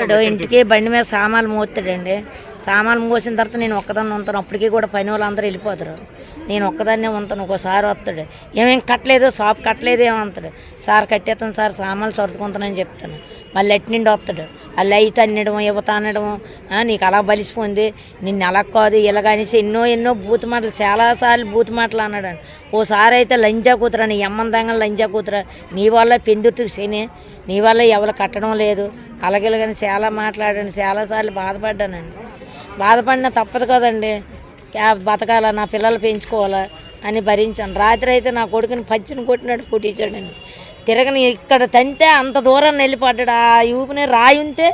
వస్తాడు ఇంటికి బండి మీద సామాన్లు మోస్తాడండి. సామాన్లు మోసిన తర్వాత నేను ఒక్కదాన్ని ఉంటాను. అప్పటికీ కూడా పని వాళ్ళందరూ వెళ్ళిపోతారు, నేను ఒక్కదాన్నే ఉంటాను. ఒకసారి వస్తాడు, ఏమేం కట్టలేదు, షాప్ కట్టలేదు ఏమంటాడు. సార్ కట్టేస్తాను సార్, సామాన్లు సర్దుకుంటానని చెప్తాను. మళ్ళీ ఎట్టి నుండి వస్తాడు, ఆ లైట్ అనడం యువత అనడం, నీకు అలా బలిసిపోయింది, నిన్ను అలా కాదు ఇలాగనేసి ఎన్నో బూతు మాటలు, చాలాసార్లు బూతు మాటలు అన్నాడు. ఓసారి అయితే లంజా కూతురా, నీ అమ్మందంగా లంజా కూతురా, నీ వల్ల పెందుర్తికి శని, నీ వల్ల ఎవరు కట్టడం లేదు అలాగేలాగని చాలా మాట్లాడాను. చాలాసార్లు బాధపడ్డానండి. బాధపడినా తప్పదు కదండి, బతకాల, నా పిల్లలు పెంచుకోవాలా అని భరించాను. రాత్రి అయితే నా కొడుకుని పచ్చిని కొట్టినట్టు కొట్టించాడండి. తిరగని ఇక్కడ తంతే అంత దూరాన్ని వెళ్ళిపడ్డాడు. ఆ యూపుని రాయి ఉంటే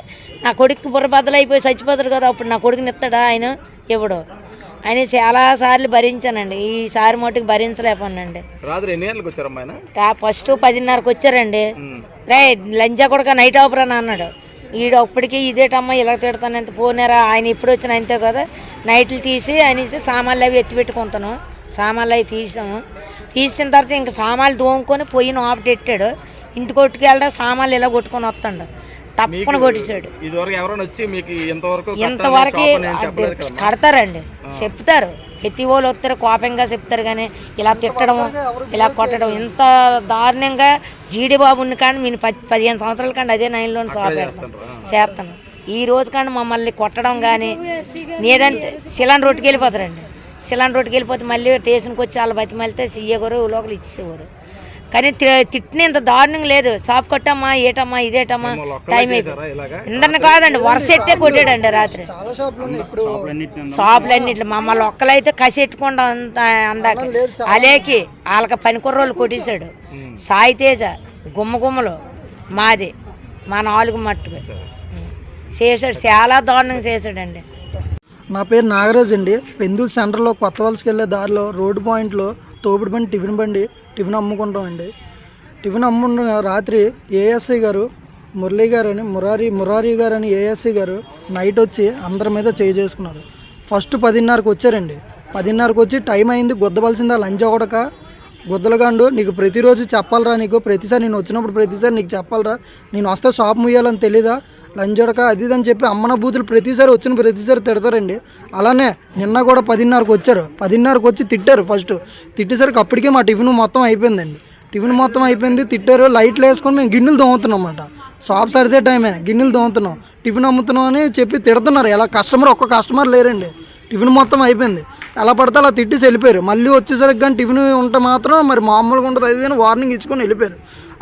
నా కొడుకు బుర్రబద్దలైపోయి చచ్చిపోతాడు కదా, అప్పుడు నా కొడుకుని ఎత్తాడా ఆయన ఎవడో అని చాలాసార్లు భరించానండి. ఈసారి మటుకు భరించలేకపోనండి. ఫస్ట్ 10:30కి వచ్చారండి. రే లంచా కొడుక నైట్ ఆపరాని అన్నాడు. ఈడు అప్పటికి ఇదేటమ్మా ఇలా తిడతాను, ఎంత పోనారా, ఆయన ఇప్పుడు వచ్చిన అంతే కదా, నైట్లు తీసి అనేసి సామాన్లు అవి ఎత్తి పెట్టుకుంటాను. సామాన్లు అవి తీసాము, తీసిన తర్వాత ఇంకా సామాన్లు తోముకొని పొయ్యిని ఆపటెట్టాడు. ఇంటి కొట్టుకు వెళ్ళడా సామాన్లు ఇలా కొట్టుకొని వస్తాడు, తప్పని కొట్టేశాడు. ఇంతవరకు కడతారండి, చెప్తారు, ప్రతి వాళ్ళు వస్తారు కోపంగా చెప్తారు, కానీ ఇలా తిట్టడం ఇలా కొట్టడం ఇంత దారుణంగా జీడిబాబుని కానీ నేను 15 సంవత్సరాల కంటే అదే 9లో షాప్ చేస్తాను. ఈ రోజు కానీ మమ్మల్ని కొట్టడం కానీ లేదంటే శిలాన్ రోడ్డుకి వెళ్ళిపోతారండి. శిలాన్ రోడ్డుకి వెళ్ళిపోతే మళ్ళీ స్టేషన్కి వచ్చి వాళ్ళు బతిమలితే సీఏగారు లోపల ఇచ్చేవారు. కానీ తిట్టిన ఇంత దారుణంగా లేదు. షాప్ కొట్టమ్మా ఏటమ్మా ఇదేటమ్మా టైం అయిపోయింది ఇందరిని కాదండి, వరుస ఎట్టే కొట్టాడండి రాత్రి షాపులన్నిట్లు. మమ్మల్ని ఒక్కలైతే కసెట్టుకుండా అందాక అలేకి వాళ్ళకి పనికొర్రోళ్ళు కొట్టేశాడు. సాయి తేజ గుమ్మలు మాది మా 4 మట్టుకు చేశాడు, చాలా దారుణంగా చేశాడండి. నా పేరు నాగరాజ్ అండి. పెందుల్ సెంటర్లో కొత్త వలసకి వెళ్ళే దారిలో రోడ్డు పాయింట్లో తోపుడు బండి టిఫిన్ అమ్ముకుంటామండి. టిఫిన్ అమ్ముకుంటున్న రాత్రి ఏఎస్ఐ గారు మురారి గారు అని ఏఎస్ఐ గారు నైట్ వచ్చి అందరి మీద చేసుకున్నారు. ఫస్ట్ 10:30కి వచ్చారండి. 10:30కి వచ్చి టైం అయింది, గుద్దవలసిందా లంచ్ ఒకడక గుద్దలగాండు, నీకు ప్రతిరోజు చెప్పాలరా, నీకు ప్రతిసారి నేను వచ్చినప్పుడు ప్రతిసారి నీకు చెప్పాలరా, నేను వస్తే షాప్ ముయ్యాలని తెలీదా, లంచోడక అది ఇది అని చెప్పి అమ్మన బూతులు ప్రతిసారి తిడతారండి. అలానే నిన్న కూడా 10:30కి వచ్చారు. 10:30కి వచ్చి తిట్టారు. ఫస్ట్ తిట్టేసరికి అప్పటికే మా టిఫిన్ మొత్తం అయిపోయిందండి. తిట్టారు. లైట్లు వేసుకొని మేము గిన్నెలు తోముతున్నాం అన్నమాట. షాప్ సరిదే టైమే గిన్నెలు తోముతున్నాం, టిఫిన్ అమ్ముతున్నాం అని చెప్పి తిడుతున్నారు. ఎలా ఒక్క కస్టమర్ లేరండి. టిఫిన్ మొత్తం అయిపోయింది, ఎలా పడితే అలా తిట్టేసి వెళ్ళిపోయారు. మళ్ళీ వచ్చేసరికి కానీ టిఫిన్ ఉంటే మాత్రం మరి మామూలుగా ఉంటుంది అది అని వార్నింగ్ ఇచ్చుకొని వెళ్ళిపోయారు.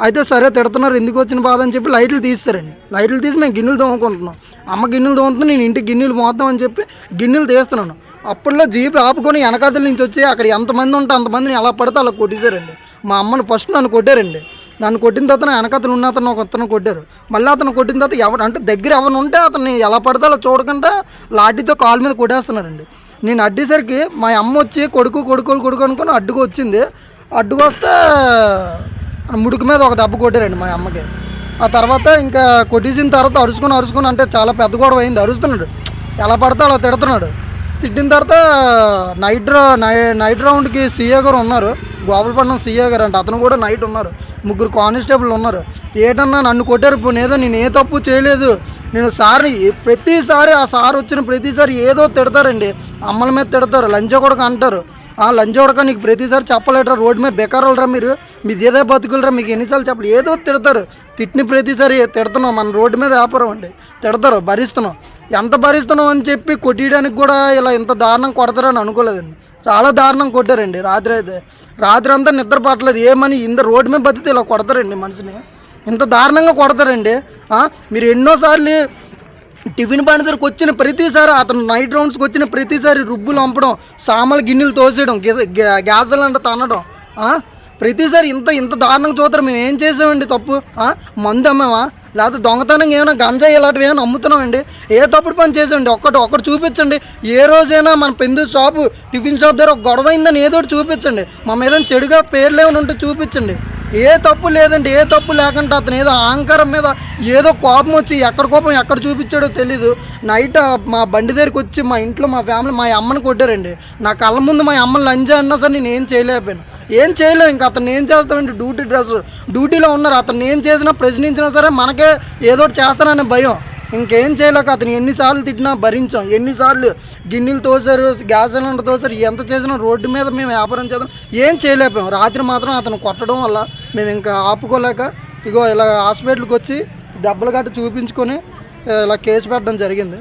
అయితే సరే తిడుతున్నారు, ఎందుకు వచ్చిన బాధ అని చెప్పి లైట్లు తీస్తారండి. లైట్లు తీసి మేము గిన్నెలు తోముకుంటున్నాం. అమ్మ గిన్నెలు తోముతున్నాం, నేను ఇంటికి గిన్నెలు మోద్దాం అని చెప్పి గిన్నెలు తీస్తున్నాను. అప్పట్లో జీప్ ఆపుకొని వెనకాతల నుంచి వచ్చి అక్కడ ఎంతమంది ఉంటే అంతమందిని ఎలా పడితే అలా కొట్టేశారండి. మా అమ్మని ఫస్ట్ నన్ను కొట్టారండి. నన్ను కొట్టిన తర్వాత వెనకతను ఉన్న అతను ఒక అతను కొట్టారు. మళ్ళీ అతను కొట్టిన తర్వాత ఎవరు అంటే దగ్గర ఎవరు ఉంటే అతన్ని ఎలా పడితే అలా చూడకుండా లాఠీతో కాలు మీద కొట్టేస్తున్నారండి. నేను అడ్డేసరికి మా అమ్మ వచ్చి కొడుకు అనుకుని అడ్డుకు వచ్చింది. అడ్డుకు వస్తే ముడుకు మీద ఒక దెబ్బ కొట్టారండి మా అమ్మకి. ఆ తర్వాత ఇంకా కొట్టేసిన తర్వాత అరుచుకొని అంటే చాలా పెద్ద గొడవ అయింది. అరుస్తున్నాడు, ఎలా పడితే అలా తిడుతున్నాడు. తిట్టిన తర్వాత నైట్ రౌండ్కి సీఏ గారు ఉన్నారు, గోపాలపట్నం సీఏ గారు అంటే అతను కూడా నైట్ ఉన్నారు. 3 కానిస్టేబుల్ ఉన్నారు. ఏటన్నా నన్ను కొట్టారు, నేదో నేను ఏ తప్పు చేయలేదు, నేను సార్ని ప్రతిసారి ఆ సార్ వచ్చిన ప్రతిసారి ఏదో తిడతారండి, అమ్మల మీద తిడతారు, లంచ కొడక అంటారు. లంచ కొడక నీకు ప్రతిసారి చెప్పలేటరా, రోడ్డు మీద బెకారోళ్ళరా మీది ఏదో బతుకులరా, మీకు ఎన్నిసార్లు చెప్పలేదు, ఏదో తిడతారు. తిట్టిన ప్రతిసారి తిడుతున్నాం, మన రోడ్డు మీద వ్యాపారం అండి, తిడతారు, భరిస్తున్నాం. ఎంత భరిస్తున్నాం అని చెప్పి కొట్టేయడానికి కూడా ఇలా ఇంత దారుణం కొడతారని అనుకోలేదండి. చాలా దారుణం కొట్టారండి. రాత్రి అంతా నిద్ర పట్టలేదు. ఏమని ఇంత రోడ్డు మీద బతితే ఇలా కొడతారండి మనిషిని, ఇంత దారుణంగా కొడతారండి. మీరు ఎన్నోసార్లు టిఫిన్ బండి దగ్గరకు వచ్చిన ప్రతిసారి, అతను నైట్ రౌండ్స్కి వచ్చిన ప్రతిసారి రుబ్బులు పంపడం, సామాన్లు గిన్నెలు తోసేయడం, గ్యాసులు అంటే తనడం, ప్రతిసారి ఇంత దారుణంగా చూస్తారు. మేము ఏం చేసామండి తప్పు? మందు అమ్మామా, లేకపోతే దొంగతనంగా ఏమైనా గంజాయి ఇలాంటివి ఏమైనా అమ్ముతున్నామండి? ఏ తప్పుడు పని చేసామండి? ఒక్కటి చూపించండి. ఏ రోజైనా మన పెందు షాపు టిఫిన్ షాప్ దగ్గర ఒక గొడవ అయిందని ఏదో ఒకటి చూపించండి. మా మీద చెడుగా పేర్లు ఏమైనా ఉంటే చూపించండి. ఏ తప్పు లేదండి, ఏ తప్పు లేకుండా అతను ఏదో అహంకారం మీద ఏదో కోపం వచ్చి ఎక్కడ చూపించాడో తెలీదు. నైట్ మా బండి దగ్గరికి వచ్చి మా ఇంట్లో మా ఫ్యామిలీ మా అమ్మని కొట్టారండి. నా కళ్ళ ముందు మా అమ్మని లంచ్ అన్నా సరే నేను ఏం చేయలేకపోయాను. ఇంకా అతను ఏం చేస్తామండి, డ్యూటీలో ఉన్నారు. అతను ఏం చేసినా ప్రశ్నించినా సరే మనకే ఏదో ఒకటి చేస్తాననే భయం. ఇంకేం చేయలేక అతను ఎన్నిసార్లు తిట్టినా భరించాం, ఎన్నిసార్లు గిన్నెలు తోసారు, గ్యాస్ సిలిండర్ తోసారు, ఎంత చేసినా రోడ్డు మీద మేము వ్యాపారం చేద్దాం ఏం చేయలేకపోయాం. రాత్రి మాత్రం అతను కొట్టడం వల్ల మేము ఇంకా ఆపుకోలేక ఇగో ఇలా హాస్పిటల్కి వచ్చి దెబ్బలు గట్ట చూపించుకొని ఇలా కేసు పెట్టడం జరిగింది.